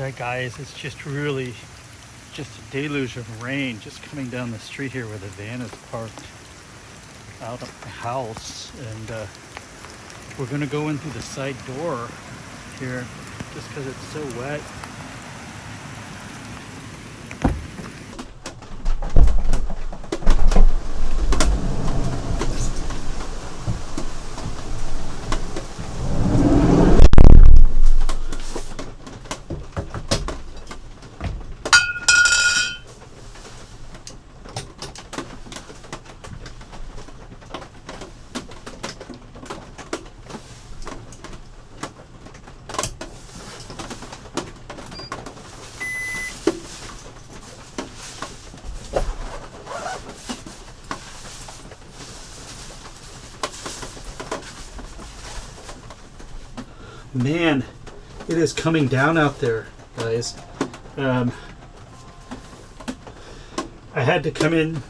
that, guys. It's just really just a deluge of rain just coming down the street here where the van is parked out of the house. And we're gonna go in through the side door here just because it's so wet. Man, it is coming down out there, guys. I had to come in.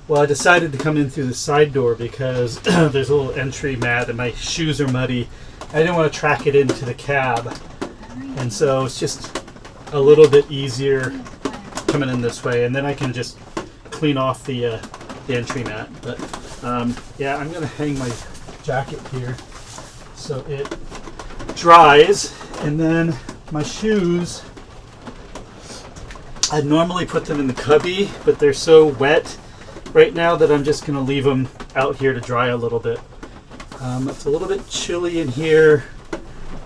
Well, I decided to come in through the side door because there's a little entry mat and my shoes are muddy. I didn't want to track it into the cab, and so it's just a little bit easier coming in this way, and then I can just clean off the entry mat. But yeah, I'm gonna hang my jacket here so it dries, and then my shoes, I'd normally put them in the cubby, but they're so wet right now that I'm just going to leave them out here to dry a little bit. It's a little bit chilly in here,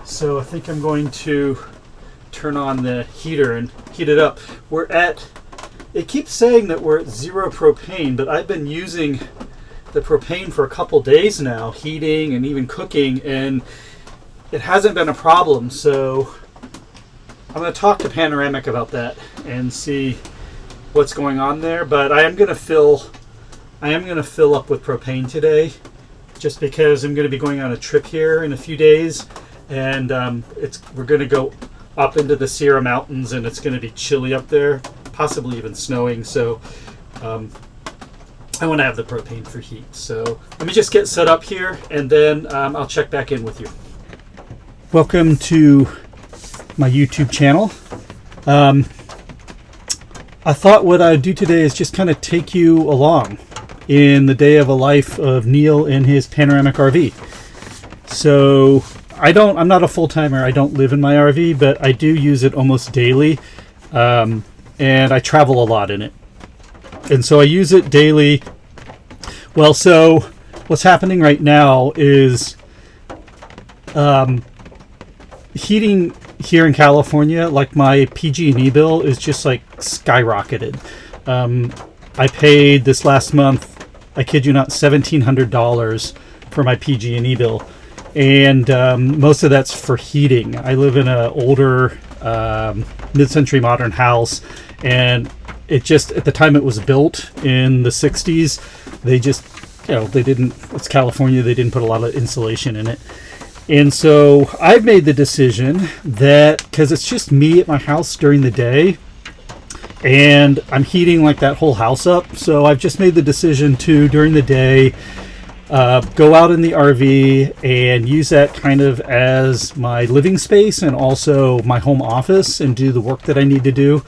so I think I'm going to turn on the heater and heat it up. It keeps saying that we're at 0 propane, but I've been using the propane for a couple days now, heating and even cooking, and it hasn't been a problem. So I'm going to talk to Panoramic about that and see what's going on there. But I am going to fill up with propane today, just because I'm going to be going on a trip here in a few days, and we're going to go up into the Sierra Mountains, and it's going to be chilly up there, possibly even snowing. So I want to have the propane for heat. So let me just get set up here, and then I'll check back in with you. Welcome to my YouTube channel. I thought what I'd do today is just kind of take you along in the day of a life of Neil in his Panoramic RV. So I'm not a full-timer. I don't live in my RV, but I do use it almost daily. And I travel a lot in it. And so I use it daily. Well, so what's happening right now is heating here in California, like my PG&E bill is just like skyrocketed. I paid this last month, I kid you not, $1,700 for my PG&E bill, and most of that's for heating. I live in an older mid-century modern house, and it just, at the time it was built in the 60s, they just, it's California, they didn't put a lot of insulation in it. And so I've made the decision that, because it's just me at my house during the day, and I'm heating like that whole house up, so I've just made the decision to, during the day, go out in the RV and use that kind of as my living space and also my home office, and do the work that I need to do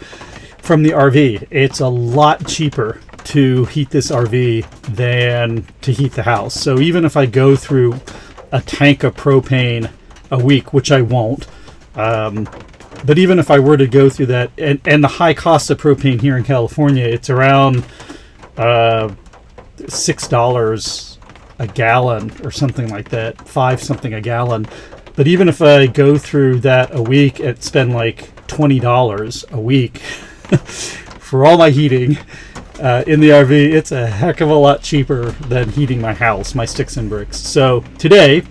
from the RV. It's a lot cheaper to heat this RV than to heat the house. So even if I go through a tank of propane a week, which I won't, but even if I were to go through that, and the high cost of propane here in California, it's around $6 a gallon or something like that, $5 something a gallon. But even if I go through that a week and spend like $20 a week for all my heating in the RV, it's a heck of a lot cheaper than heating my house, my sticks and bricks. So today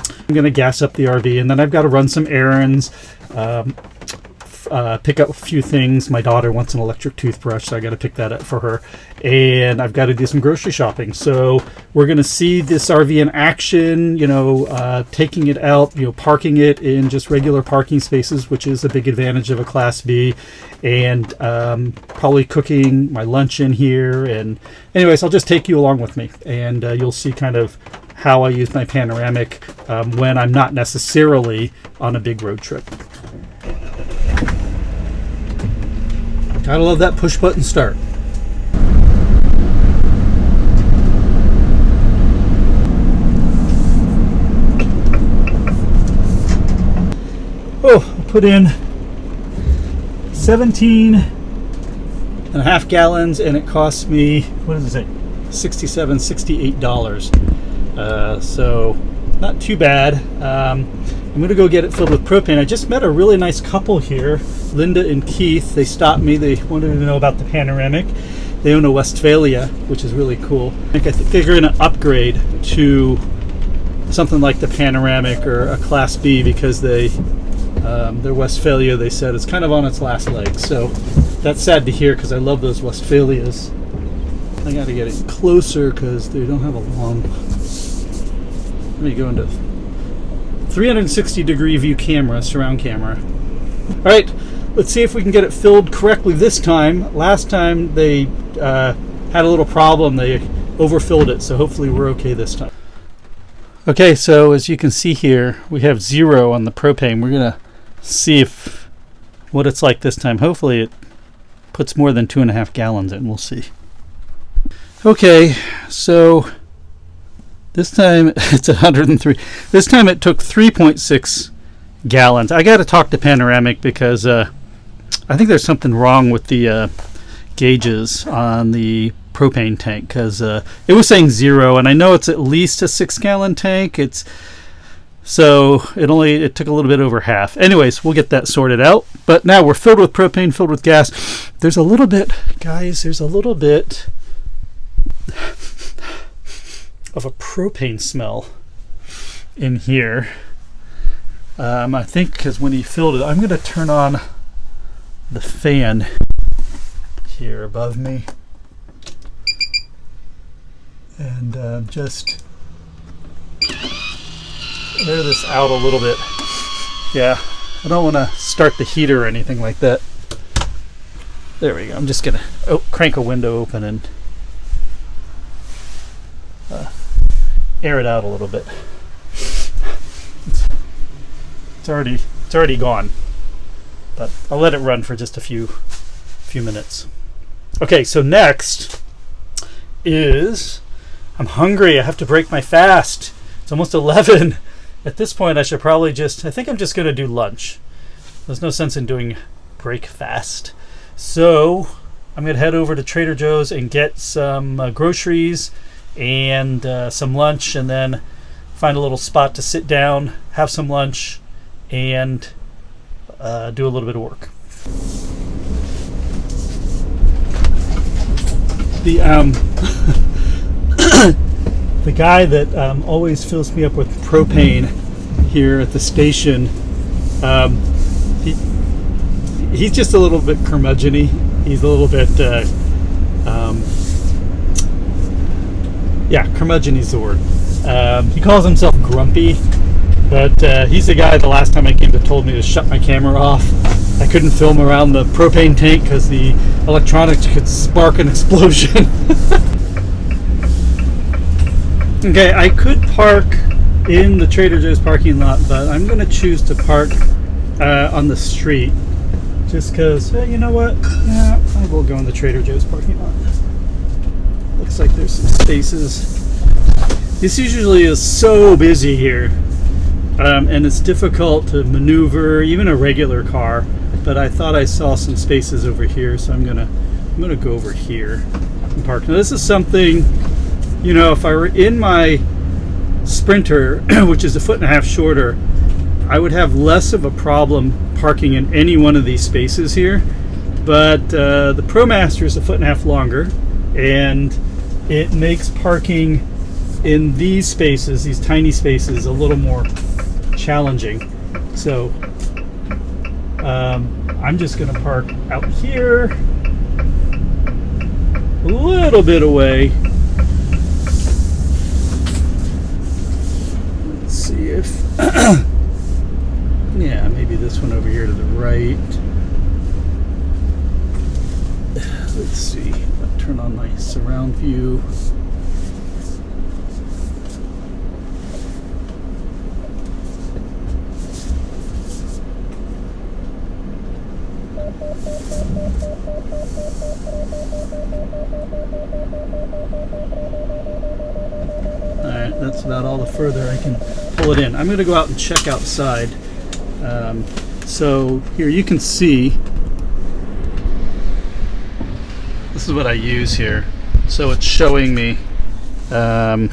I'm going to gas up the RV, and then I've got to run some errands, pick up a few things. My daughter wants an electric toothbrush, so I got to pick that up for her, and I've got to do some grocery shopping. So we're going to see this RV in action, taking it out, parking it in just regular parking spaces, which is a big advantage of a Class B, and probably cooking my lunch in here. And anyways, I'll just take you along with me, and you'll see kind of how I use my Panoramic when I'm not necessarily on a big road trip. Gotta love that push button start. Oh, I put in 17.5 gallons, and it cost me, what does it say, $68. So not too bad. I'm gonna go get it filled with propane. I just met a really nice couple here, Linda and Keith. They stopped me. They wanted to know about the Panoramic. They own a Westphalia, which is really cool. I think they're gonna upgrade to something like the Panoramic or a Class B, because their Westphalia, they said, is kind of on its last leg. So that's sad to hear, because I love those Westphalias. I got to get it closer because they don't have a long. Let me go into 360 degree view camera, surround camera. All right, let's see if we can get it filled correctly this time. Last time they had a little problem. They overfilled it, so hopefully we're okay this time. Okay, so as you can see here, we have 0 on the propane. We're gonna see what it's like this time. Hopefully it puts more than 2.5 gallons in. We'll see. Okay, so this time it's 103. This time it took 3.6 gallons. I got to talk to Panoramic because I think there's something wrong with the gauges on the propane tank, because it was saying 0, and I know it's at least a 6-gallon tank. So it took a little bit over half. Anyways, we'll get that sorted out. But now we're filled with propane, filled with gas. There's a little bit, guys, there's a little bit of a propane smell in here. I think because when he filled it, I'm going to turn on the fan here above me and just air this out a little bit. Yeah, I don't want to start the heater or anything like that. There we go. I'm just going to crank a window open and air it out a little bit. It's already gone, but I'll let it run for just a few minutes. Okay, so next is I'm hungry. I have to break my fast. It's almost 11. At this point, I should probably I think I'm just going to do lunch. There's no sense in doing break fast. So I'm going to head over to Trader Joe's and get some groceries and some lunch, and then find a little spot to sit down, have some lunch, and do a little bit of work. The guy that always fills me up with propane here at the station, he's just a little bit curmudgeon-y. He's a little bit curmudgeon is the word. He calls himself grumpy, but he's the guy the last time I came that told me to shut my camera off. I couldn't film around the propane tank because the electronics could spark an explosion. Okay, I could park in the Trader Joe's parking lot, but I'm going to choose to park on the street just because, you know what? Yeah, I will go in the Trader Joe's parking lot. Looks like there's some spaces. This usually is so busy here, and it's difficult to maneuver even a regular car, but I thought I saw some spaces over here, so I'm gonna go over here and park. Now this is something, you know, if I were in my Sprinter, which is 1.5 feet shorter, I would have less of a problem parking in any one of these spaces here, but the ProMaster is 1.5 feet longer, and it makes parking in these spaces, these tiny spaces, a little more challenging. So I'm just going to park out here a little bit away. Let's see if yeah, maybe this one over here to the right. Let's see, I'll turn on my surround view. Alright, that's about all the further I can pull it in. I'm going to go out and check outside. So here you can see, this is what I use here. So it's showing me kind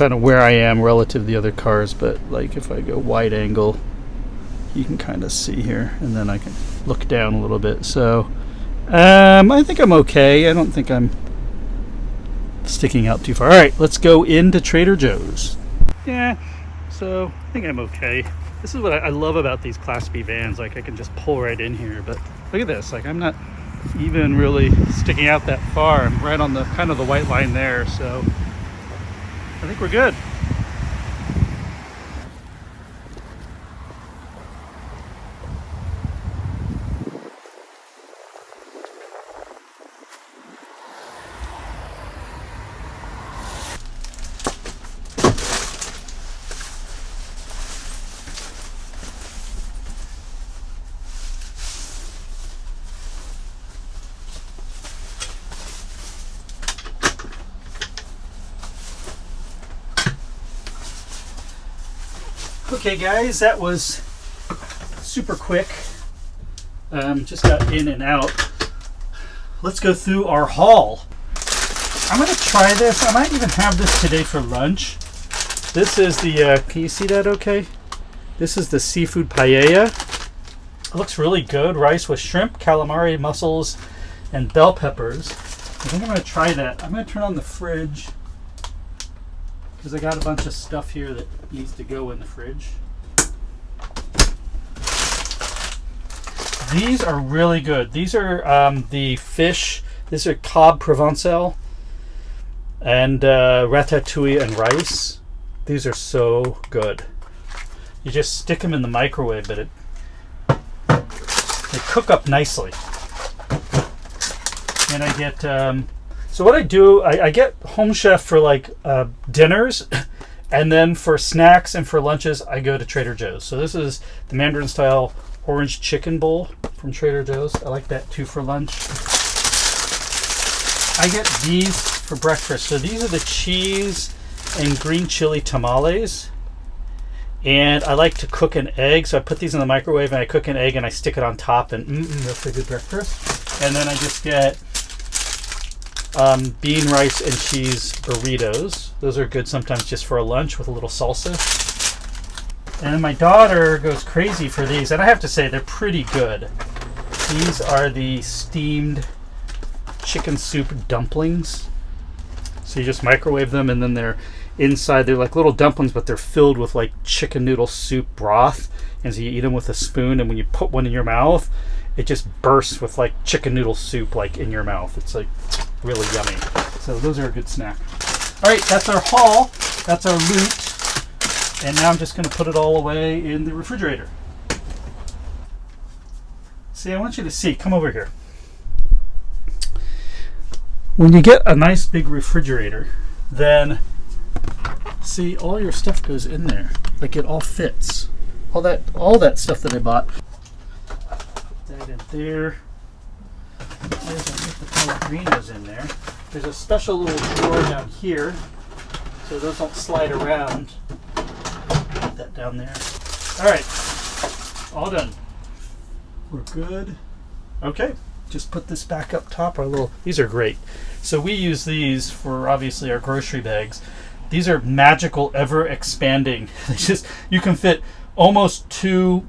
of where I am relative to the other cars, but like if I go wide angle, you can kind of see here, and then I can look down a little bit. So I think I'm okay. I don't think I'm sticking out too far. All right, let's go into Trader Joe's. Yeah, so I think I'm okay. This is what I love about these Class B vans. Like I can just pull right in here, but look at this. Like I'm not even really sticking out that far. I'm right on the kind of the white line there, so I think we're good. Okay guys, that was super quick. Just got in and out. Let's go through our haul. I'm going to try this. I might even have this today for lunch. This is the, can you see that okay? This is the seafood paella. It looks really good. Rice with shrimp, calamari, mussels, and bell peppers. I think I'm going to try that. I'm going to turn on the fridge, because I got a bunch of stuff here that needs to go in the fridge. These are really good. These are the fish. These are Cobb Provençal and ratatouille and rice. These are so good. You just stick them in the microwave, but they cook up nicely. And I get... So what I do, I get Home Chef for like dinners, and then for snacks and for lunches, I go to Trader Joe's. So this is the Mandarin style orange chicken bowl from Trader Joe's. I like that too for lunch. I get these for breakfast. So these are the cheese and green chili tamales. And I like to cook an egg. So I put these in the microwave and I cook an egg and I stick it on top, and that's a good breakfast. And then I just get bean, rice, and cheese burritos. Those are good sometimes just for a lunch with a little salsa. And then my daughter goes crazy for these, and I have to say they're pretty good. These are the steamed chicken soup dumplings. So you just microwave them, and then they're inside. They're like little dumplings, but they're filled with like chicken noodle soup broth. And so you eat them with a spoon, and when you put one in your mouth, it just bursts with like chicken noodle soup like in your mouth. It's like really yummy. So those are a good snack. All right, that's our haul. That's our loot. And now I'm just going to put it all away in the refrigerator. See, I want you to see. Come over here. When you get a nice big refrigerator, then see, all your stuff goes in there. Like it all fits. All that stuff that I bought. Put that in there. There's the Pellegrinos in there. There's a special little drawer down here, so those don't slide around. Put that down there. All right, all done. We're good. Okay, just put this back up top. These are great. So we use these for obviously our grocery bags. These are magical, ever expanding. You can fit almost 2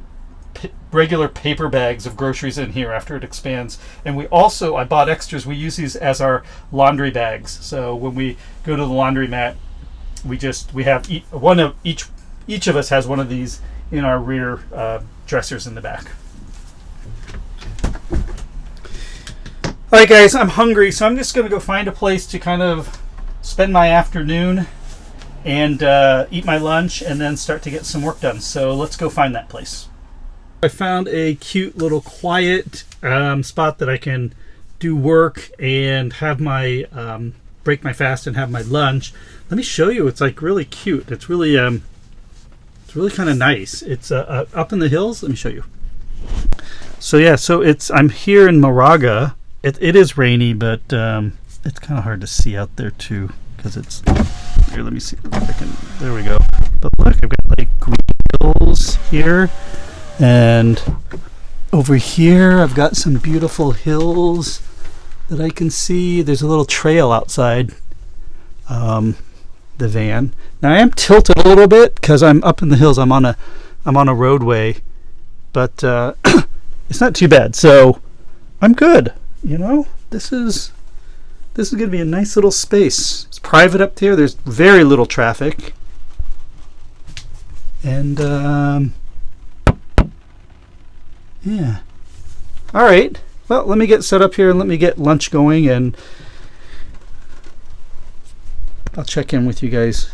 regular paper bags of groceries in here after it expands. And I bought extras. We use these as our laundry bags. So when we go to the laundromat, we have one of each of us has one of these in our rear dressers in the back. All right, guys, I'm hungry, so I'm just going to go find a place to kind of spend my afternoon and eat my lunch and then start to get some work done. So let's go find that place. I found a cute little quiet spot that I can do work and have my break my fast and have my lunch. Let me show you. It's like really cute. It's really kind of nice. It's up in the hills. Let me show you. So yeah, so I'm here in Moraga. It is rainy, but it's kind of hard to see out there too because it's here. Let me see if I can. There we go. But look, I've got like green hills here, and over here I've got some beautiful hills that I can see. There's a little trail outside the van. Now I am tilted a little bit because I'm up in the hills. I'm on a roadway, but it's not too bad. So I'm good. You know, this is going to be a nice little space. It's private up here. There's very little traffic. And, yeah. All right. Well, let me get set up here and let me get lunch going, and I'll check in with you guys.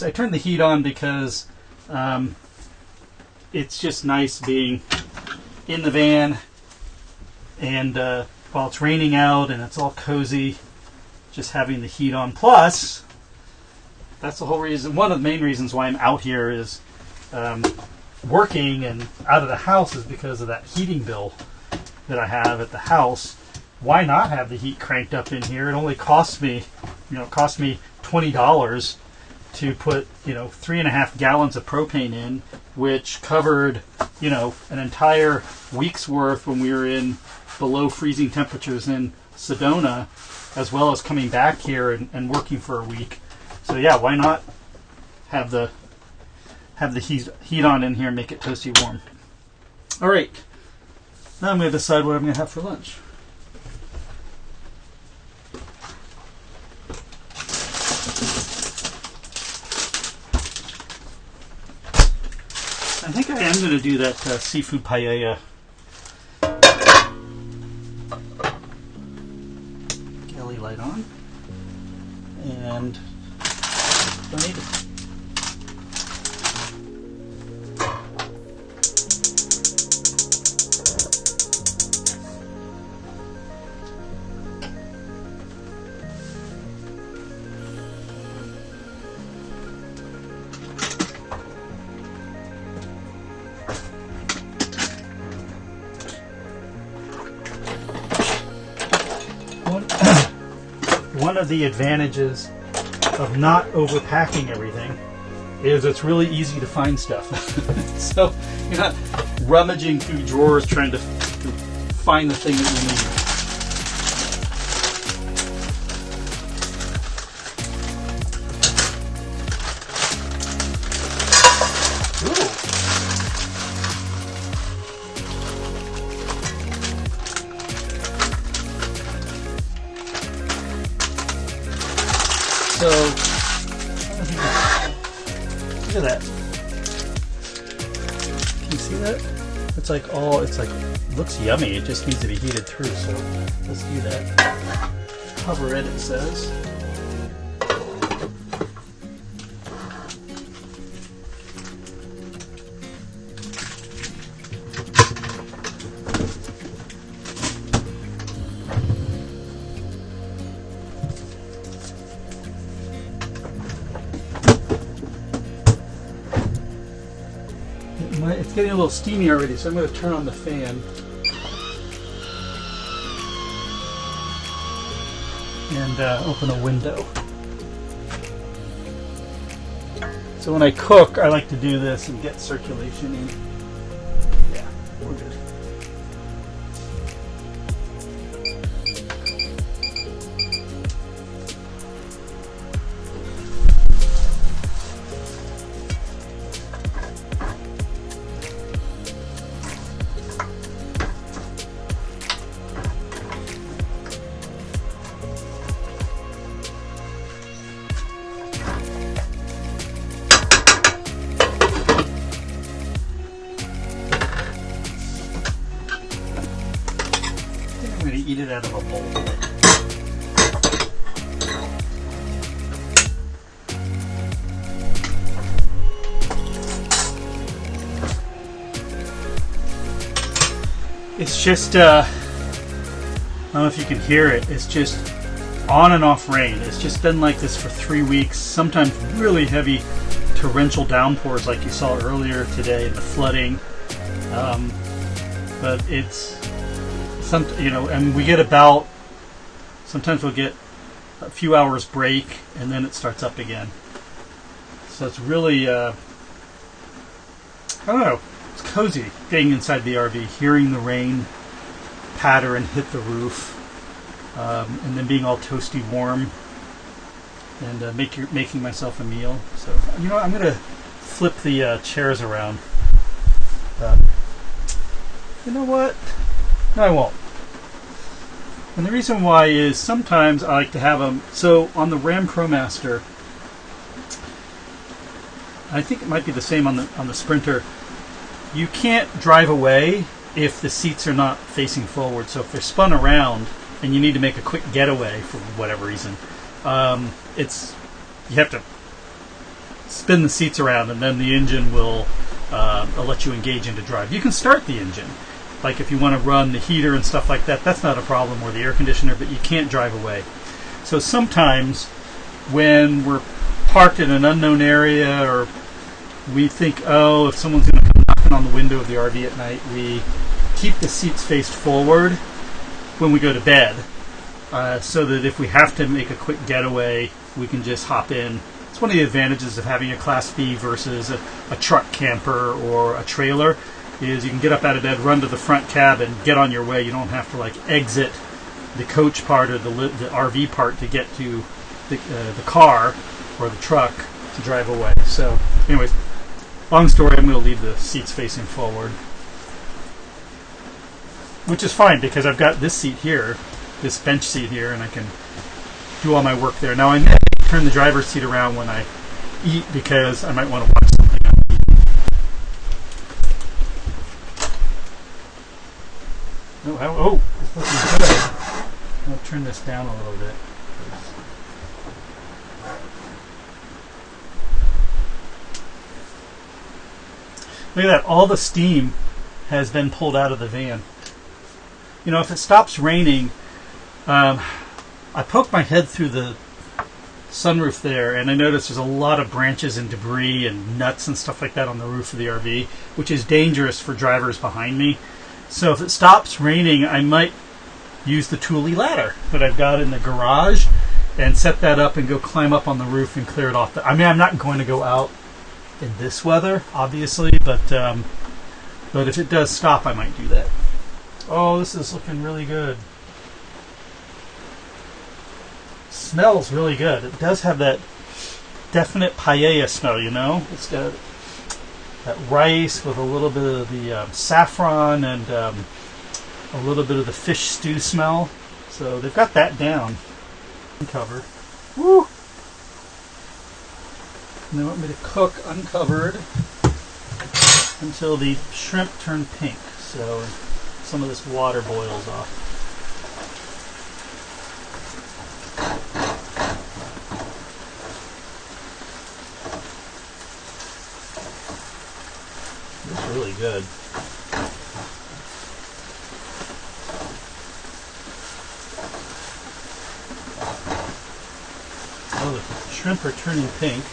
I turned the heat on because it's just nice being in the van, and while it's raining out and it's all cozy, just having the heat on. Plus, that's the whole reason, one of the main reasons why I'm out here is working and out of the house is because of that heating bill that I have at the house. Why not have the heat cranked up in here? It only costs me, it cost me $20 to put, 3.5 gallons of propane in, which covered, an entire week's worth when we were in below freezing temperatures in Sedona, as well as coming back here and working for a week. So yeah, why not have the heat on in here and make it toasty warm? All right, now I'm going to decide what I'm going to have for lunch. I think I am going to do that seafood paella. Galley light on. And don't need it. One of the advantages of not overpacking everything is it's really easy to find stuff. So you're not rummaging through drawers trying to find the thing that you need. So, look at that. Can you see that? It's like it looks yummy. It just needs to be heated through. So let's do that. Cover it says. It's getting a little steamy already, so I'm going to turn on the fan. And open a window. So when I cook, I like to do this and get circulation in. Yeah, we're good. I'm going to eat it out of a bowl. It's just, I don't know if you can hear it, it's just on and off rain. It's just been like this for 3 weeks, sometimes really heavy torrential downpours like you saw earlier today, and the flooding. But it's some, and we get about, sometimes we'll get a few hours break and then it starts up again. So it's really, I don't know, it's cozy being inside the RV, hearing the rain patter and hit the roof, and then being all toasty warm, and making myself a meal. So, I'm going to flip the chairs around. You know what? No, I won't. And the reason why is sometimes I like to have them. So on the Ram ProMaster, I think it might be the same on the Sprinter. You can't drive away if the seats are not facing forward. So if they're spun around and you need to make a quick getaway for whatever reason, you have to spin the seats around, and then the engine will let you engage into drive. You can start the engine, like if you want to run the heater and stuff like that. That's not a problem, or the air conditioner, but you can't drive away. So sometimes when we're parked in an unknown area, or we think, if someone's going to come knocking on the window of the RV at night, we keep the seats faced forward when we go to bed, so that if we have to make a quick getaway, we can just hop in. It's one of the advantages of having a Class B versus a truck camper or a trailer, is you can get up out of bed, run to the front cab, and get on your way. You don't have to exit the coach part or the RV part to get to the car or the truck to drive away. So anyways, long story, I'm going to leave the seats facing forward, which is fine because I've got this seat here, this bench seat here, and I can do all my work there. Now I may turn the driver's seat around when I eat because I might want to watch something on TV. It's looking good. I'll turn this down a little bit. Look at that, all the steam has been pulled out of the van. If it stops raining, I poke my head through the sunroof there, and I notice there's a lot of branches and debris and nuts and stuff like that on the roof of the RV, which is dangerous for drivers behind me. So if it stops raining, I might use the Thule ladder that I've got in the garage and set that up and go climb up on the roof and clear it off. I'm not going to go out in this weather, obviously, but if it does stop, I might do that. Oh, this is looking really good. Smells really good. It does have that definite paella smell, It's got that rice with a little bit of the saffron and a little bit of the fish stew smell. So they've got that down. Uncovered. Woo! And they want me to cook uncovered until the shrimp turn pink. So some of this water boils off. It's really good. Oh, the shrimp are turning pink.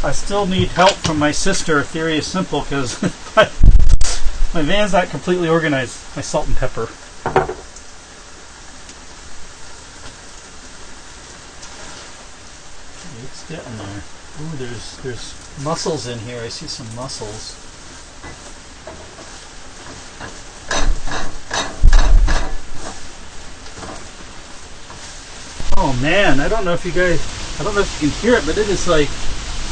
I still need help from my sister. Theory is simple because my van's not completely organized. My salt and pepper. It's getting there. Ooh, there's mussels in here. I see some mussels. Oh man, I don't know if you can hear it, but it is like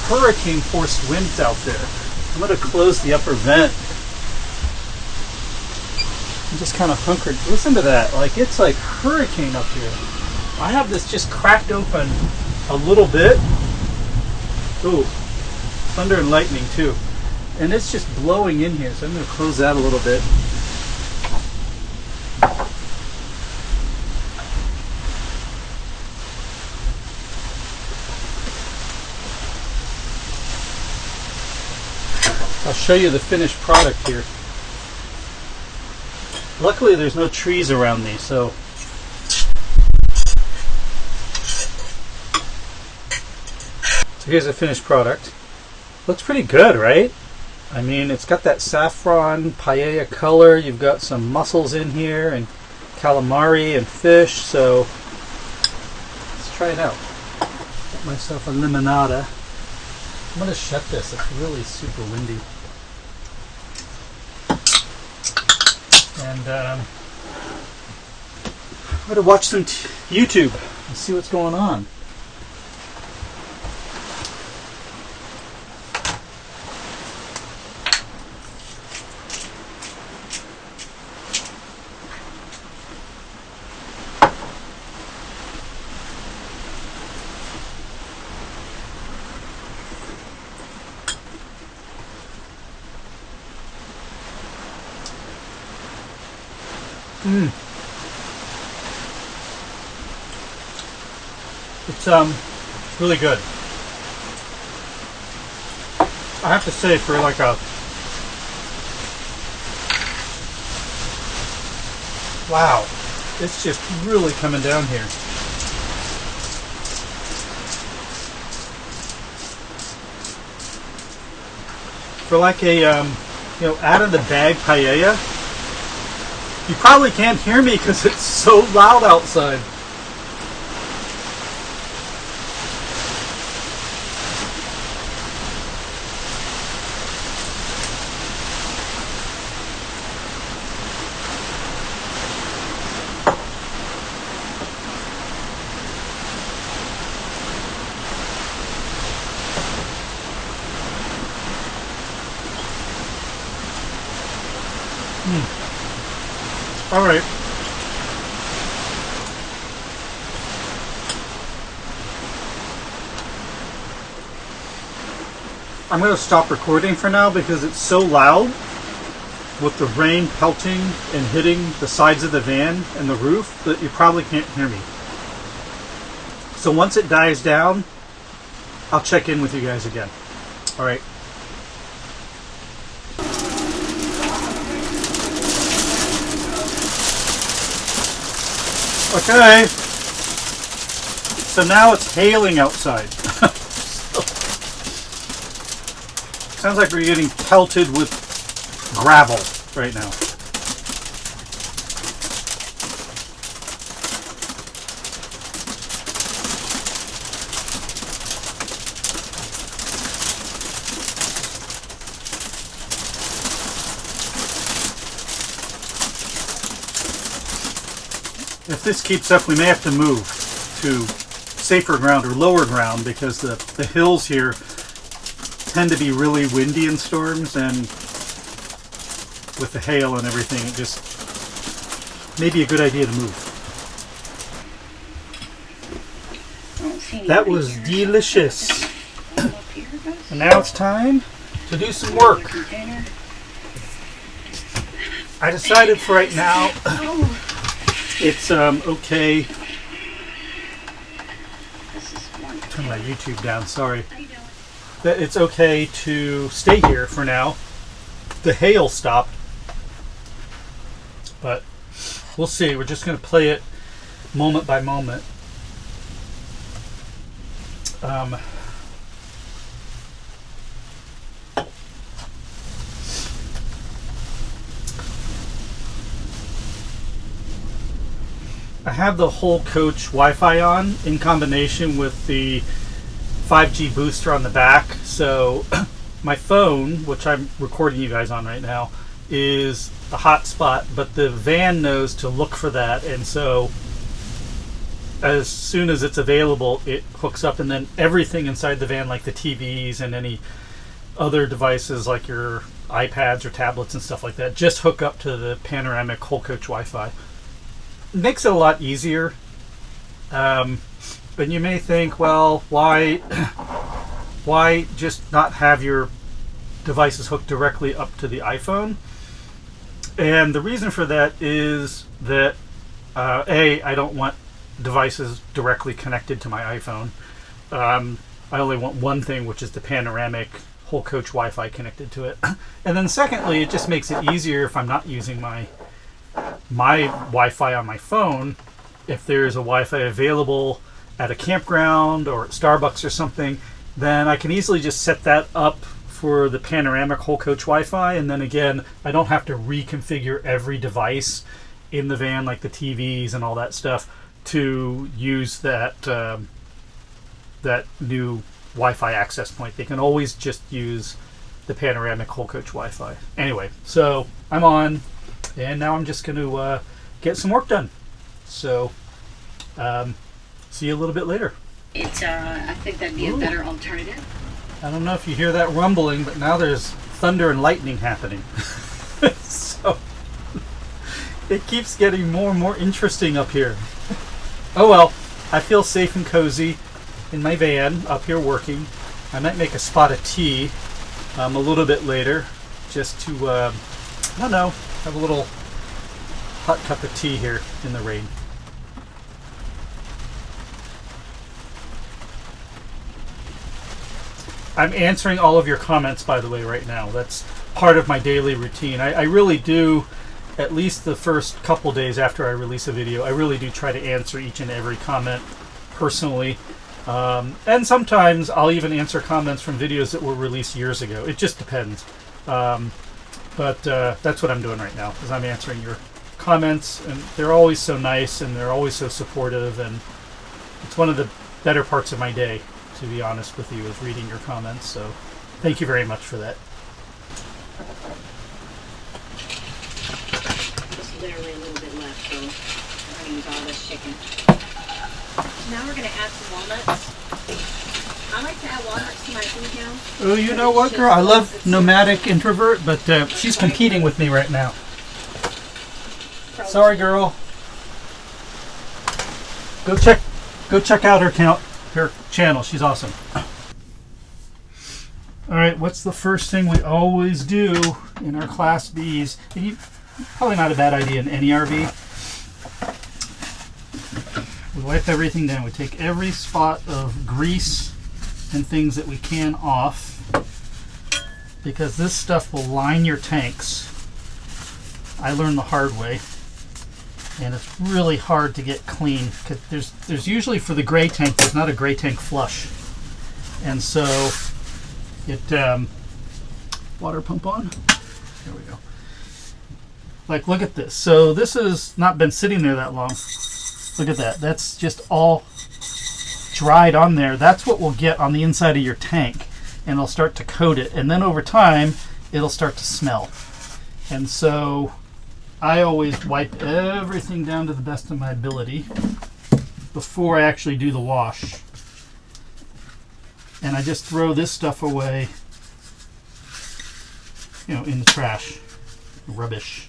hurricane force winds out there. I'm going to close the upper vent. I'm just kind of hunkered. Listen to that. It's like hurricane up here. I have this just cracked open a little bit. Ooh, thunder and lightning too. And it's just blowing in here, so I'm going to close that a little bit. I'll show you the finished product here. Luckily, there's no trees around me, so. So here's a finished product. Looks pretty good, right? I mean, it's got that saffron paella color. You've got some mussels in here and calamari and fish. So let's try it out. Got myself a limonada. I'm going to shut this. It's really super windy. And I'm going to watch some YouTube and see what's going on. It's really good. I have to say, for like a wow, it's just really coming down here. For like a out of the bag paella. You probably can't hear me because it's so loud outside. All right. I'm going to stop recording for now because it's so loud with the rain pelting and hitting the sides of the van and the roof that you probably can't hear me. So once it dies down, I'll check in with you guys again. All right. Okay, so now it's hailing outside. Sounds like we're getting pelted with gravel right now. If this keeps up, we may have to move to safer ground or lower ground because the hills here tend to be really windy in storms, and with the hail and everything, it just may be a good idea to move. That was delicious. And now it's time to do some work. I decided for right now it's okay. Turn my YouTube down, sorry. That it's okay to stay here for now. The hail stopped, but we'll see. We're just going to play it moment by moment. I have the whole coach Wi-Fi on in combination with the 5G booster on the back, so my phone, which I'm recording you guys on right now, is a hotspot, but the van knows to look for that, and so as soon as it's available, it hooks up, and then everything inside the van, like the TVs and any other devices like your iPads or tablets and stuff like that, just hook up to the Panoramic whole coach Wi-Fi. It makes it a lot easier. But you may think, well, why just not have your devices hooked directly up to the iPhone? And the reason for that is that I don't want devices directly connected to my iPhone. I only want one thing, which is the Panoramic whole coach Wi-Fi connected to it. And then secondly, it just makes it easier if I'm not using my my Wi-Fi on my phone, if there's a Wi-Fi available at a campground or at Starbucks or something, then I can easily just set that up for the Panoramic whole coach Wi-Fi, and then again, I don't have to reconfigure every device in the van, like the TVs and all that stuff, to use that that new Wi-Fi access point. They can always just use the Panoramic whole coach Wi-Fi. Anyway, so I'm on, and now I'm just going to get some work done. So, see you a little bit later. I think that'd be a better alternative. I don't know if you hear that rumbling, but now there's thunder and lightning happening. So it keeps getting more and more interesting up here. Oh well, I feel safe and cozy in my van up here working. I might make a spot of tea a little bit later, just to, I don't know, have a little hot cup of tea here in the rain. I'm answering all of your comments, by the way, right now. That's part of my daily routine. I really do, at least the first couple days after I release a video, I really do try to answer each and every comment personally. And sometimes I'll even answer comments from videos that were released years ago. It just depends. But that's what I'm doing right now, is I'm answering your comments, and they're always so nice, and they're always so supportive, and it's one of the better parts of my day, to be honest with you, is reading your comments. So thank you very much for that. Just literally a little bit left, so we're going to use all this chicken. Now we're going to add some walnuts. I like to add walnuts to my food now. Oh, you know what, girl? I love Nomadic Introvert, but she's competing with me right now. Sorry, girl. Go check out her channel. She's awesome. All right, what's the first thing we always do in our Class Bs? Probably not a bad idea in any RV. We wipe everything down. We take every spot of grease and things that we can off, because this stuff will line your tanks. I learned the hard way, and it's really hard to get clean, because there's usually, for the gray tank, there's not a gray tank flush, and so it water pump on. There we go. Like, look at this. So this has not been sitting there that long. Look at that. That's just all dried on there. That's what we'll get on the inside of your tank, and it'll start to coat it, and then over time it'll start to smell. And so I always wipe everything down to the best of my ability before I actually do the wash. And I just throw this stuff away, in the trash. Rubbish.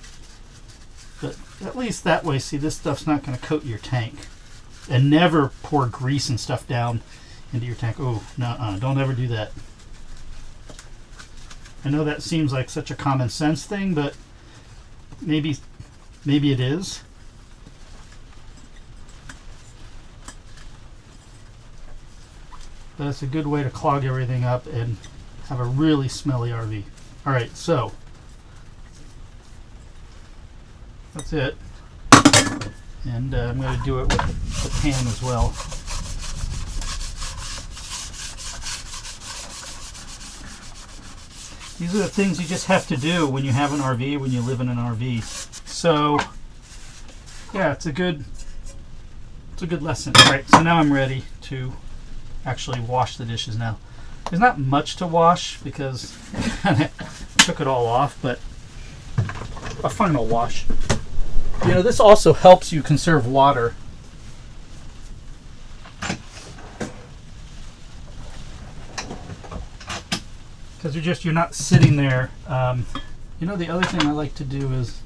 But at least that way, see, this stuff's not going to coat your tank. And never pour grease and stuff down into your tank. Oh, no, don't ever do that. I know that seems like such a common sense thing, but maybe it is. But it's a good way to clog everything up and have a really smelly RV. All right, so that's it. And I'm going to do it with the pan as well. These are the things you just have to do when you have an RV, when you live in an RV. So, yeah, it's a good lesson. All right, so now I'm ready to actually wash the dishes now. There's not much to wash because I took it all off, but a final wash. This also helps you conserve water. Because you're not sitting there. The other thing I like to do is,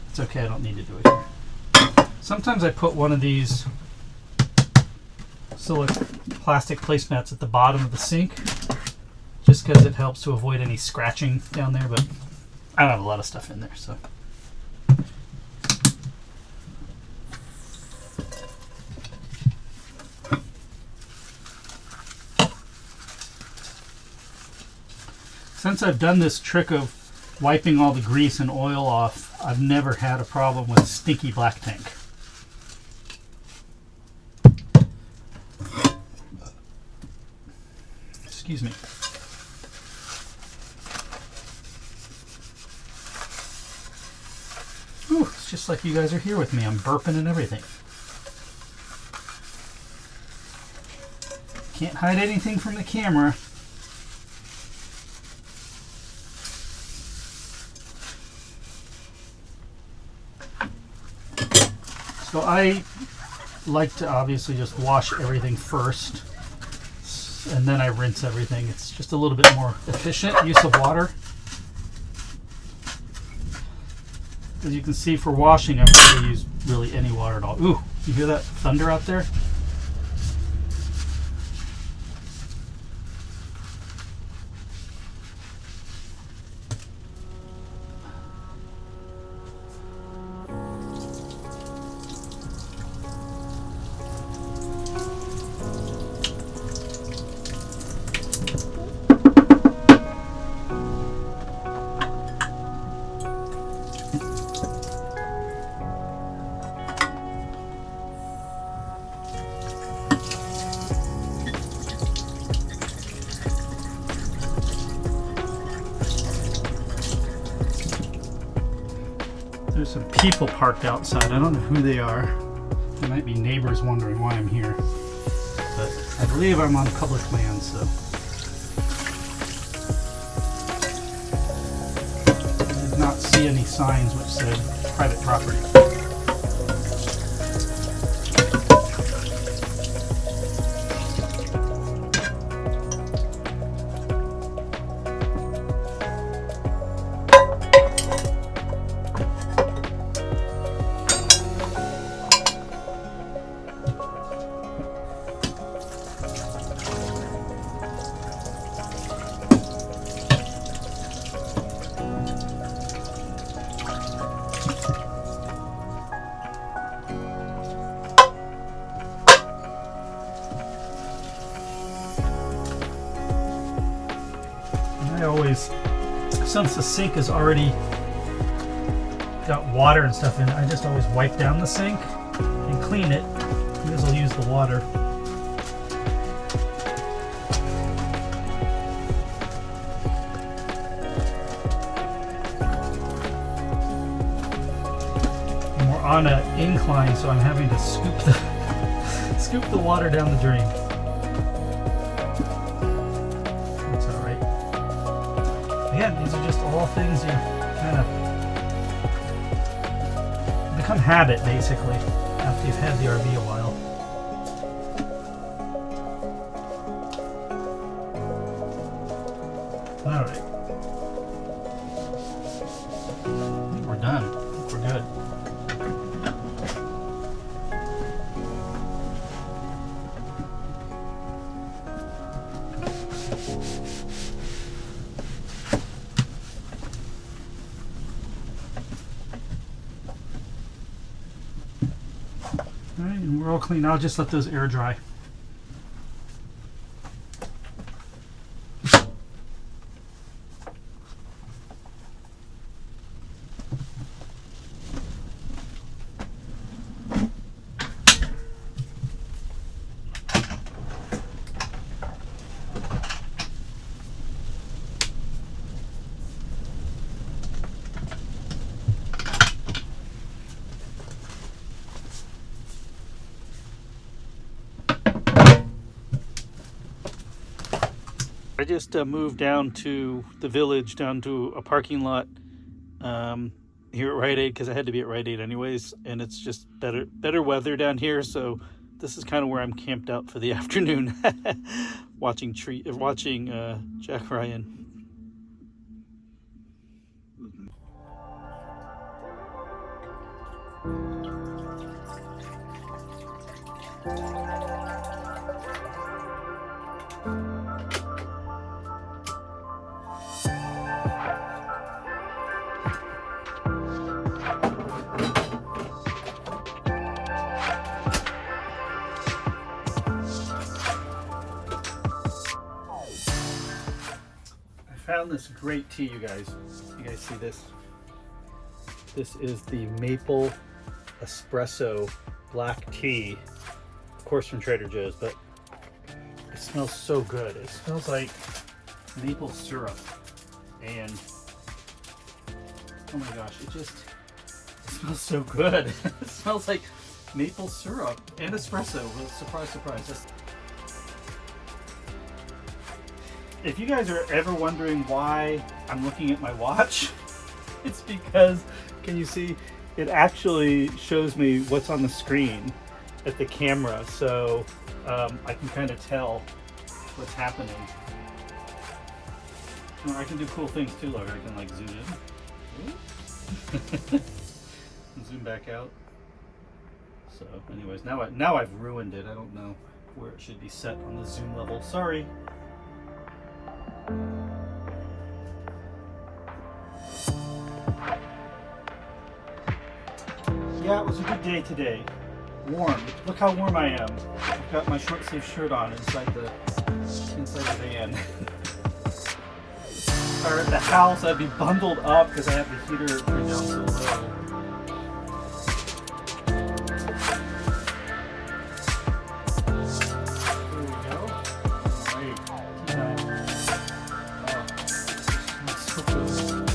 it's okay, I don't need to do it here. Sometimes I put one of these plastic placemats at the bottom of the sink, just because it helps to avoid any scratching down there, but I don't have a lot of stuff in there, so. Since I've done this trick of wiping all the grease and oil off, I've never had a problem with stinky black tank. Excuse me. Whew, it's just like you guys are here with me. I'm burping and everything. Can't hide anything from the camera. So I like to obviously just wash everything first, and then I rinse everything. It's just a little bit more efficient use of water. As you can see, for washing, I've never used really any water at all. Ooh, you hear that thunder out there? There's some people parked outside. I don't know who they are. There might be neighbors wondering why I'm here. But I believe I'm on public land, so. I did not see any signs which said private property. I always, since the sink has already got water and stuff in it, I just always wipe down the sink and clean it. Because I'll use the water. And we're on an incline, so I'm having to scoop the water down the drain. Again, these are just all things you kind of become habit, basically, after you've had the RV a while. All right. I think we're done. I think we're good. Alright, and we're all clean. I'll just let those air dry. I just moved down to the village, down to a parking lot here at Rite Aid, because I had to be at Rite Aid anyways, and it's just better weather down here, so this is kind of where I'm camped out for the afternoon, watching Jack Ryan. Found this great tea, you guys. You guys see this? This is the maple espresso black tea, of course from Trader Joe's, but it smells so good. It smells like maple syrup, and oh my gosh, it smells so good. It smells like maple syrup and espresso. Well, surprise, surprise. If you guys are ever wondering why I'm looking at my watch, it's because, can you see, it actually shows me what's on the screen at the camera, so I can kind of tell what's happening. Or I can do cool things too, like I can like zoom in, and zoom back out. So anyways, now I've ruined it. I don't know where it should be set on the zoom level. Sorry. Yeah, it was a good day today. Warm. Look how warm I am. I've got my short sleeve shirt on inside the van. If I were at the house, I'd be bundled up because I have the heater turned down so low. There we go. Great. Tea time. Oh, this smells so good.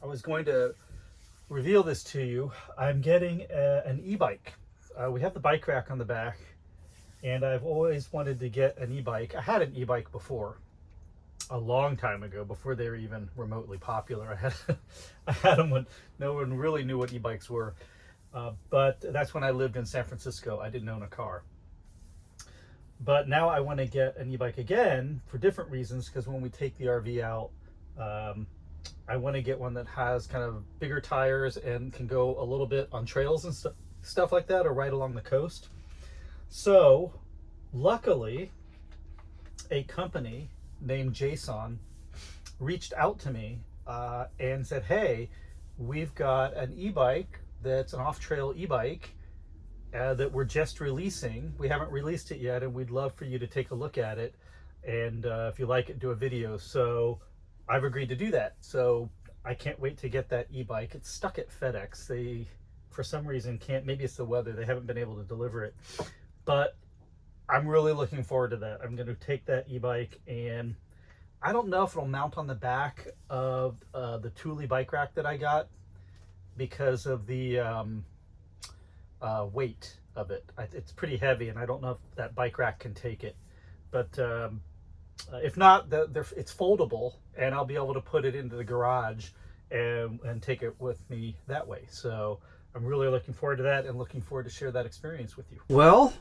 I was going to reveal this to you. I'm getting an e-bike. We have the bike rack on the back, and I've always wanted to get an e-bike. I had an e-bike before, a long time ago, before they were even remotely popular. I had them when no one really knew what e-bikes were, but that's when I lived in San Francisco. I didn't own a car. But now I want to get an e-bike again for different reasons, because when we take the RV out, I want to get one that has kind of bigger tires and can go a little bit on trails and stuff like that, or right along the coast. So luckily, a company named Jason reached out to me and said, hey, we've got an e-bike that's an off-trail e-bike that we're just releasing. We haven't released it yet, and we'd love for you to take a look at it, and if you like it, do a video. So I've agreed to do that. So I can't wait to get that e-bike. It's stuck at FedEx. They, for some reason, can't, maybe it's the weather, they haven't been able to deliver it. But I'm really looking forward to that. I'm going to take that e-bike, and I don't know if it'll mount on the back of the Thule bike rack that I got because of the weight of it. It's pretty heavy, and I don't know if that bike rack can take it. But if not, it's foldable, and I'll be able to put it into the garage and take it with me that way. So I'm really looking forward to that, and looking forward to share that experience with you. Well,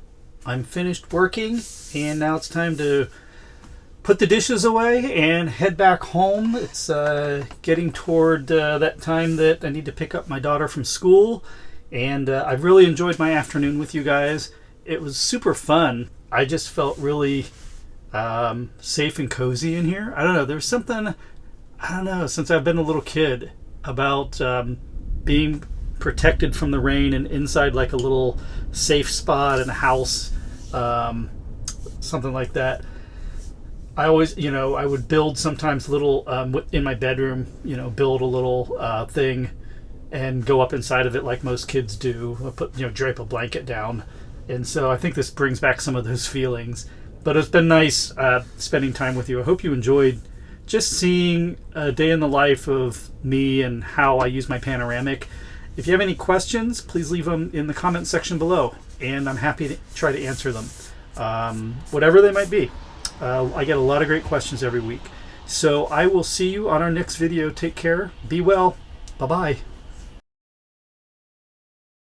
I'm finished working, and now it's time to put the dishes away and head back home. It's getting toward that time that I need to pick up my daughter from school, and I've really enjoyed my afternoon with you guys. It was super fun. I just felt really safe and cozy in here. I don't know, there's something, I don't know, since I've been a little kid, about being protected from the rain and inside like a little safe spot in a house, something like that. I always, I would build sometimes little, in my bedroom, build a little thing and go up inside of it like most kids do, drape a blanket down. And so I think this brings back some of those feelings. But it's been nice spending time with you. I hope you enjoyed just seeing a day in the life of me and how I use my Panoramic. If you have any questions, please leave them in the comment section below, and I'm happy to try to answer them, whatever they might be. I get a lot of great questions every week. So I will see you on our next video. Take care. Be well. Bye-bye.